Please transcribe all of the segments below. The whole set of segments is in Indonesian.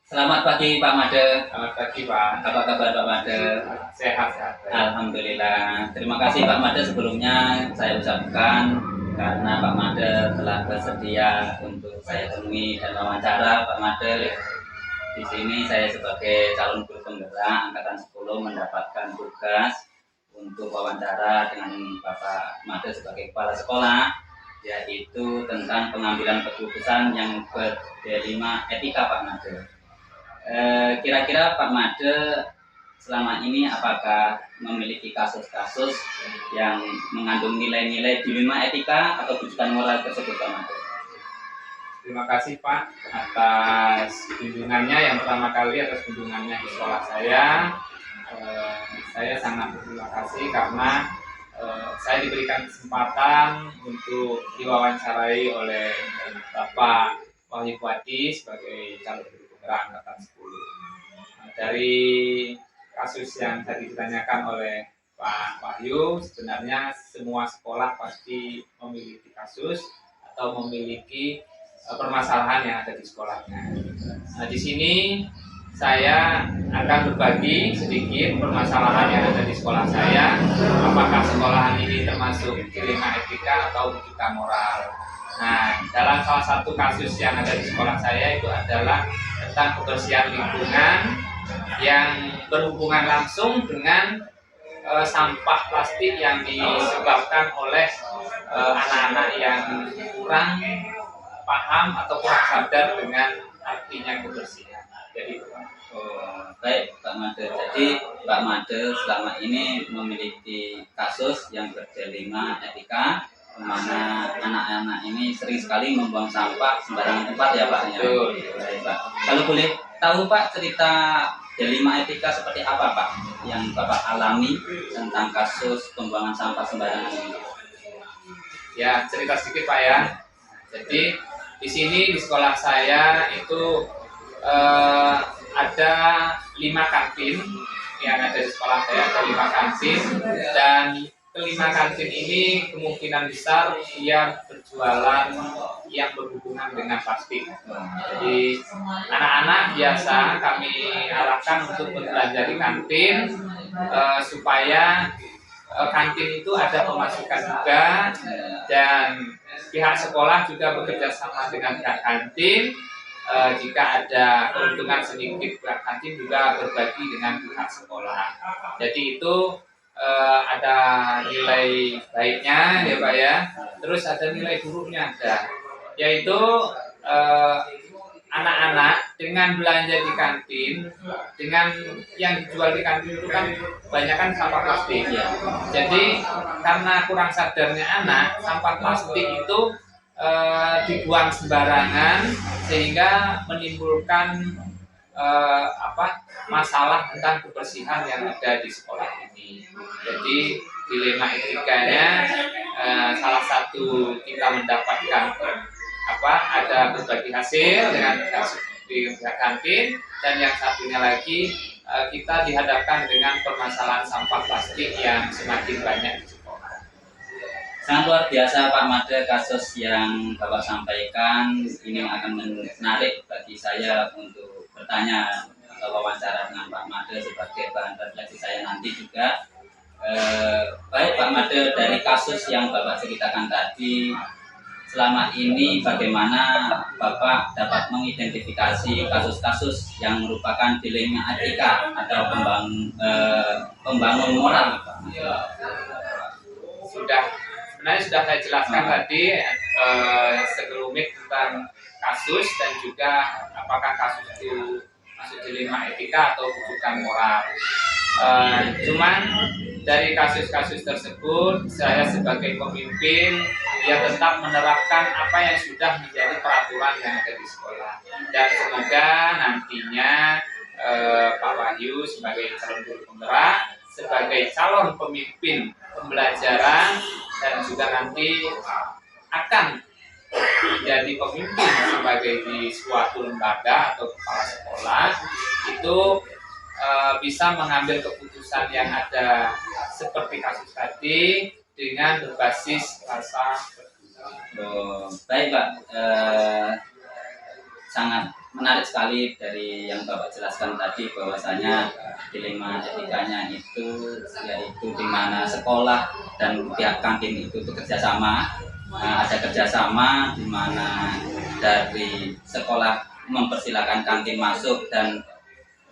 Selamat pagi Pak Made. Selamat pagi Pak. Apa kabar Pak Made? Sehat. Alhamdulillah. Terima kasih Pak Made sebelumnya saya ucapkan karena Pak Made telah bersedia untuk saya temui dan wawancara Pak Made. Di sini saya sebagai calon guru penggerak angkatan 10 mendapatkan tugas untuk wawancara dengan Bapak Made sebagai kepala sekolah, yaitu tentang pengambilan keputusan yang ber-5 etika Pak Made. Kira-kira Pak Made selama ini apakah memiliki kasus-kasus yang mengandung nilai-nilai dilema etika atau rujukan moral tersebut Pak Made? Terima kasih Pak atas kunjungannya yang pertama kali, atas kunjungannya di sekolah saya. Saya sangat berterima kasih karena saya diberikan kesempatan untuk diwawancarai oleh Bapak Wahyu Fuadi sebagai calon guru penggerak angkatan 10. Dari kasus yang tadi ditanyakan oleh Pak Wahyu, sebenarnya semua sekolah pasti memiliki kasus atau memiliki permasalahan yang ada di sekolahnya. Nah, di sini saya akan berbagi sedikit permasalahan yang ada di sekolah saya. Apakah sekolahan ini termasuk dilema etika atau etika moral? Nah, dalam salah satu kasus yang ada di sekolah saya itu adalah tentang kebersihan lingkungan yang berhubungan langsung dengan sampah plastik yang disebabkan oleh anak-anak yang kurang paham atau kurang sadar dengan artinya kebersihan. Jadi, baik Pak Made. Jadi Pak Made selama ini memiliki kasus yang berdilema etika, di mana anak-anak ini sering sekali membuang sampah sembarangan tempat ya Pak. Betul. Baik, Pak. Kalau boleh tahu Pak cerita dilema etika seperti apa Pak yang Bapak alami tentang kasus pembuangan sampah sembarangan ini? Ya, cerita sedikit Pak ya. Jadi di sini di sekolah saya itu ada 5 kantin yang ada di sekolah saya, ada 5 kantin, dan kelima kantin ini kemungkinan besar dia berjualan yang berhubungan dengan plastik. Jadi anak-anak biasa kami arahkan untuk berbelanja di kantin supaya kantin itu ada pemasukan juga, dan pihak sekolah juga bekerja sama dengan pihak kantin. Jika ada keuntungan sedikit, pihak kantin juga berbagi dengan pihak sekolah. Jadi itu ada nilai baiknya ya Pak ya, terus ada nilai buruknya ada, yaitu anak-anak dengan belanja di kantin, dengan yang dijual di kantin itu kan kebanyakan sampah plastik ya. Jadi karena kurang sadarnya anak, sampah plastik itu dibuang sembarangan sehingga menimbulkan masalah tentang kebersihan yang ada di sekolah ini. Jadi dilema etikanya salah satu kita mendapatkan ada berbagi hasil dengan pihak kantin, dan yang satunya lagi kita dihadapkan dengan permasalahan sampah plastik yang semakin banyak di sekolah. Sangat luar biasa Pak Made kasus yang Bapak sampaikan. Ini akan menarik bagi saya untuk bertanya atau wawancara dengan Pak Made sebagai bahan refleksi saya nanti juga. Baik Pak Made, dari kasus yang Bapak ceritakan tadi, selama ini bagaimana Bapak dapat mengidentifikasi kasus-kasus yang merupakan dilema etika atau pembangun moral Pak? Sebenarnya sudah saya jelaskan tadi sekelumit tentang kasus dan juga apakah kasus itu masuk dilema etika atau rujukan moral. Cuman dari kasus-kasus tersebut saya sebagai pemimpin ya tetap menerapkan apa yang sudah menjadi peraturan yang ada di sekolah, dan semoga nantinya Pak Wahyu sebagai calon guru penggerak, sebagai calon pemimpin pembelajaran, dan juga nanti akan menjadi pemimpin sebagai di suatu lembaga atau kepala sekolah itu bisa mengambil keputusan yang ada seperti kasus tadi dengan berbasis rasa. Baik Pak, sangat menarik sekali dari yang Bapak jelaskan tadi bahwasanya dilema etikanya itu yaitu di mana sekolah dan pihak kantin itu bekerja sama. Ada kerjasama di mana dari sekolah mempersilahkan kantin masuk dan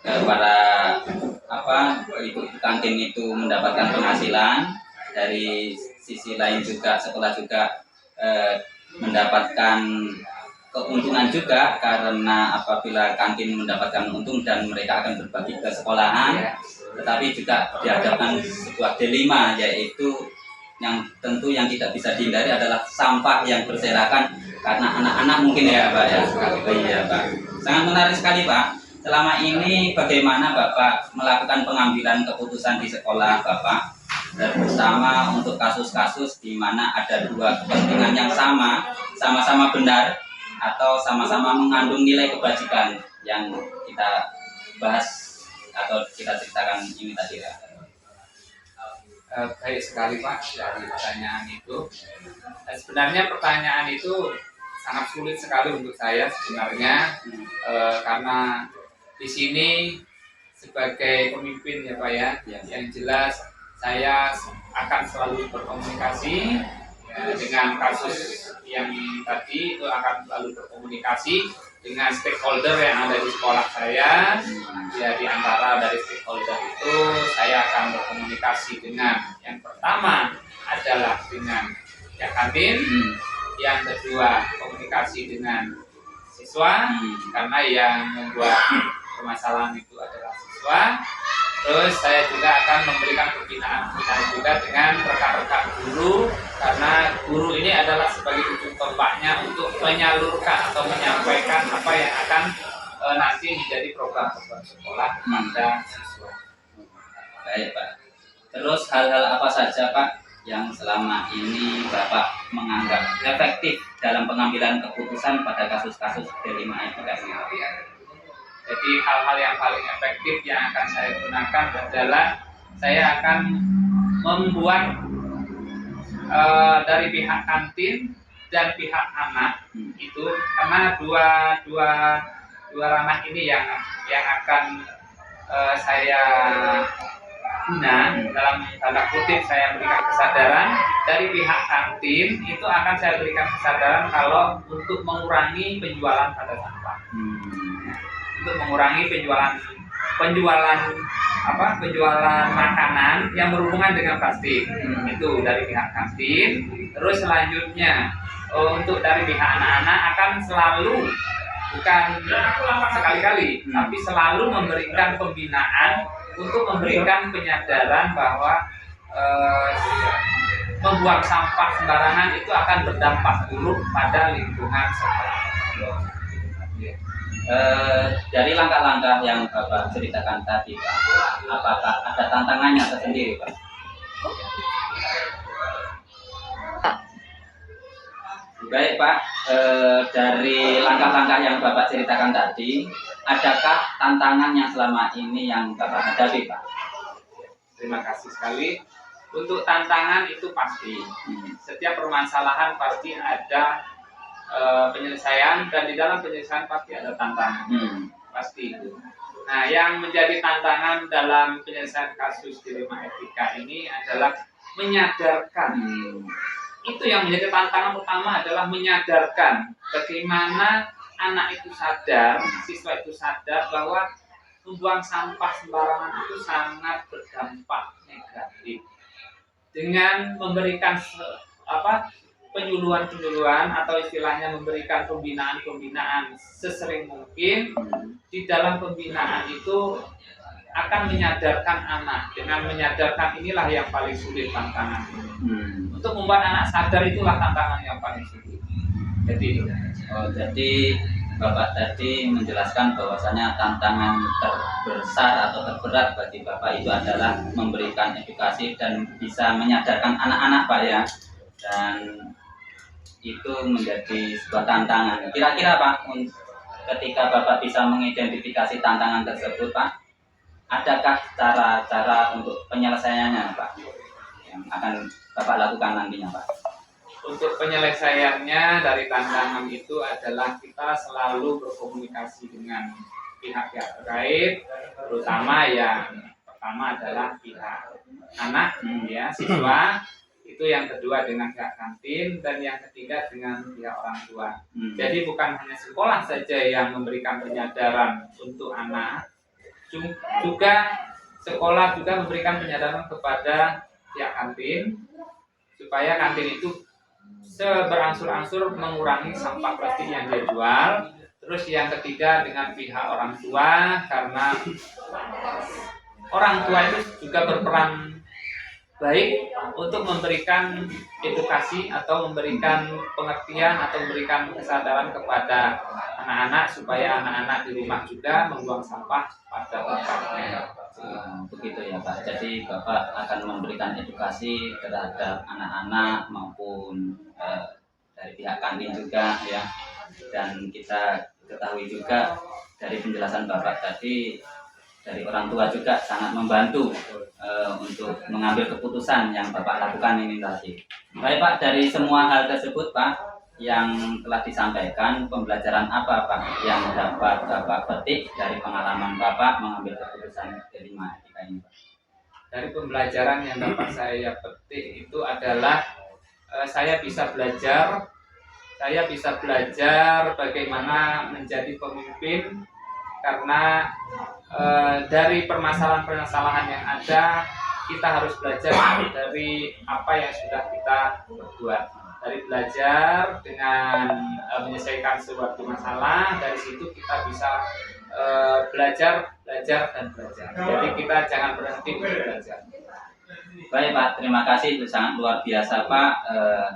para ibu kantin itu mendapatkan penghasilan. Dari sisi lain juga sekolah juga mendapatkan keuntungan juga karena apabila kantin mendapatkan untung dan mereka akan berbagi ke sekolahan, tetapi juga dihadapkan sebuah dilema, yaitu yang tentu yang tidak bisa dihindari adalah sampah yang berserakan karena anak-anak mungkin ya Pak ya. Iya Pak, sangat menarik sekali Pak. Selama ini bagaimana Bapak melakukan pengambilan keputusan di sekolah Bapak, terutama untuk kasus-kasus di mana ada dua kepentingan yang sama-sama benar atau sama-sama mengandung nilai kebajikan yang kita bahas atau kita ceritakan ini tadi ya. Baik sekali Pak dari pertanyaan itu. Sebenarnya pertanyaan itu sangat sulit sekali untuk saya sebenarnya, karena di sini sebagai pemimpin ya Pak ya, yang jelas saya akan selalu berkomunikasi dengan kasus yang tadi, itu akan selalu berkomunikasi dengan stakeholder yang ada di sekolah saya. Ya, di antara dari stakeholder itu saya akan berkomunikasi dengan yang pertama adalah dengan pihak kantin, yang kedua komunikasi dengan siswa karena yang membuat permasalahan itu adalah siswa. Terus saya juga akan memberikan pembinaan juga dengan rekan-rekan guru, karena guru ini adalah sebagai ujung tombaknya untuk menyalurkan atau menyampaikan apa yang akan nanti menjadi program-program sekolah pada siswa. Baik Pak. Terus hal-hal apa saja Pak yang selama ini Bapak menganggap efektif dalam pengambilan keputusan pada kasus-kasus dilema etika? Jadi hal-hal yang paling efektif yang akan saya gunakan adalah saya akan membuat dari pihak kantin dan pihak anak itu, karena dua ranah ini yang akan saya guna dalam tanda kutip saya berikan kesadaran. Dari pihak kantin itu akan saya berikan kesadaran kalau untuk mengurangi penjualan pada sampah. Untuk mengurangi penjualan makanan yang berhubungan dengan plastik, itu dari pihak kantin. Terus selanjutnya untuk dari pihak anak-anak akan selalu, bukan sekali-kali, tapi selalu memberikan pembinaan untuk memberikan penyadaran bahwa membuang sampah sembarangan itu akan berdampak buruk pada lingkungan sekolah. Dari langkah-langkah yang Bapak ceritakan tadi Pak, apakah ada tantangannya tersendiri Pak? Baik Pak, dari langkah-langkah yang Bapak ceritakan tadi, adakah tantangan yang selama ini yang Bapak hadapi Pak? Terima kasih sekali. Untuk tantangan itu pasti, setiap permasalahan pasti ada penyelesaian, dan di dalam penyelesaian pasti ada tantangan, pasti itu. Nah, yang menjadi tantangan dalam penyelesaian kasus dilema etika ini adalah menyadarkan. Itu yang menjadi tantangan utama, adalah menyadarkan bagaimana anak itu sadar, siswa itu sadar bahwa membuang sampah sembarangan itu sangat berdampak negatif. Dengan memberikan penyuluhan atau istilahnya memberikan pembinaan sesering mungkin. Di dalam pembinaan itu akan menyadarkan anak. Dengan menyadarkan inilah yang paling sulit tantangan. Untuk membuat anak sadar itulah tantangan yang paling sulit. Jadi Bapak tadi menjelaskan bahwasanya tantangan terbesar atau terberat bagi Bapak itu adalah memberikan edukasi dan bisa menyadarkan anak-anak Pak ya. Dan itu menjadi sebuah tantangan. Kira-kira Pak, ketika Bapak bisa mengidentifikasi tantangan tersebut Pak, adakah cara-cara untuk penyelesaiannya Pak yang akan Bapak lakukan nantinya Pak? untuk penyelesaiannya dari tantangan itu adalah kita selalu berkomunikasi dengan pihak-pihak terkait, terutama yang pertama adalah pihak anak, ya, siswa, itu yang kedua dengan pihak kantin, dan yang ketiga dengan pihak orang tua. Jadi bukan hanya sekolah saja yang memberikan penyadaran untuk anak, juga sekolah juga memberikan penyadaran kepada pihak kantin supaya kantin itu berangsur-angsur mengurangi sampah plastik yang dia jual. Terus yang ketiga dengan pihak orang tua, karena orang tua itu juga berperan baik untuk memberikan edukasi atau memberikan pengertian atau memberikan kesadaran kepada anak-anak supaya anak-anak di rumah juga membuang sampah pada tempatnya. Begitu ya Pak. Jadi Bapak akan memberikan edukasi terhadap anak-anak maupun dari pihak kantin juga ya. Dan kita ketahui juga dari penjelasan Bapak tadi, dari orang tua juga sangat membantu untuk mengambil keputusan yang Bapak lakukan ini tadi. Baik Pak, dari semua hal tersebut Pak yang telah disampaikan, pembelajaran apa Pak yang dapat Bapak petik dari pengalaman Bapak mengambil keputusan kelima etika ini Pak? Dari pembelajaran yang dapat saya petik itu adalah saya bisa belajar bagaimana menjadi pemimpin, karena dari permasalahan-permasalahan yang ada kita harus belajar dari apa yang sudah kita perbuat. Dari belajar dengan menyelesaikan suatu masalah, dari situ kita bisa belajar. Jadi kita jangan berhenti untuk belajar. Baik Pak, terima kasih, itu sangat luar biasa Pak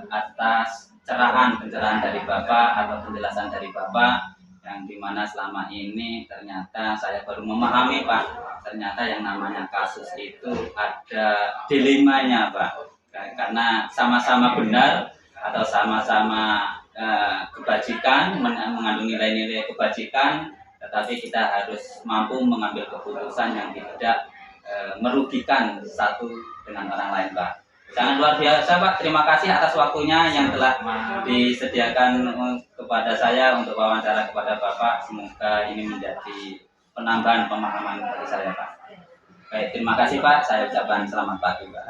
atas pencerahan dari Bapak atau penjelasan dari Bapak, yang dimana selama ini ternyata saya baru memahami Pak, ternyata yang namanya kasus itu ada dilemanya Pak, karena sama-sama benar atau sama-sama kebajikan, mengandung nilai-nilai kebajikan, tetapi kita harus mampu mengambil keputusan yang tidak merugikan satu dengan orang lain Pak. Sangat luar biasa Pak, terima kasih atas waktunya yang telah disediakan kepada saya untuk wawancara kepada Bapak. Semoga ini menjadi penambahan pemahaman bagi saya Pak. Baik, terima kasih Pak, saya ucapkan selamat pagi Pak.